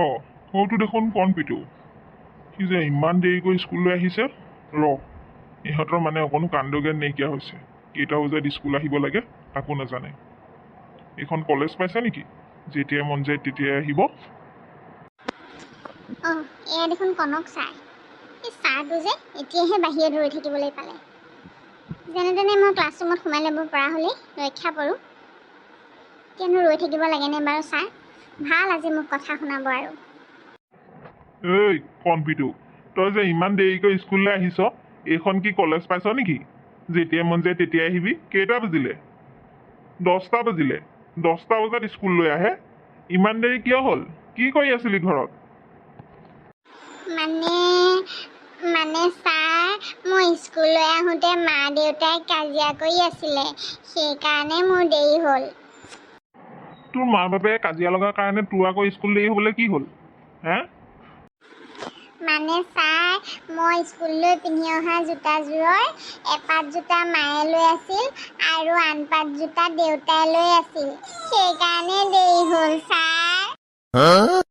অঁ সৌটো দেখোন কণপিটো সি যে ইমান দেৰিকৈ স্কুললৈ আহিছে ইহঁতৰ মানে অকণো কাণ্ড জ্ঞান নাইকিয়া হৈছে কেইটা বজাত স্কুল আহিব লাগে তাকো নাজানে এইখন কলেজ পাইছে নেকি যেতিয়াই মন যায় তেতিয়াই আহিব এয়া দেখোন কনক ছাৰ এই ছাৰটো যে এতিয়াহে বাহিৰত ৰৈ থাকিবলৈ পালে যেনে তেনে মই ক্লাছৰুমত সোমাই ল'ব পৰা হ'লেই ৰক্ষা পৰোঁ কিয়নো ৰৈ থাকিব লাগেনে বাৰু ছাৰ ভাল আজি মোক কথা শুনাব আৰু এই কণপিটো তই যে ইমান দেৰিকৈ স্কুললৈ আহিছ এইখন কি কলেজ পাইছ নেকি যেতিয়াই মন যায় তেতিয়াই আহিবি কেইটা বাজিলে 10টা বাজিলে 10টা বজাত স্কুললৈ আহে ইমান দেৰি কিয় হ'ল কি কৰি আছিলি ঘৰত মানে ছাৰ মই স্কুললৈ আহোঁতে মা দেউতাই কাজিয়া কৰি আছিলে সেইকাৰণে মোৰ দেৰি হ'ল তোৰ মা বাপেকে কাজিয়া লগাৰ কাৰণে তোৰ আকৌ স্কুল দেৰি হ'বলৈ কি হ'ল হে মানে ছাৰ মই স্কুললৈ পিন্ধি অহা জোতাযোৰৰ এপাত জোতা মায়ে লৈ আছিল আৰু আন পাত জোতা দেউতাই লৈ আছিল সেইকাৰণে দেৰি হ'ল ছাৰ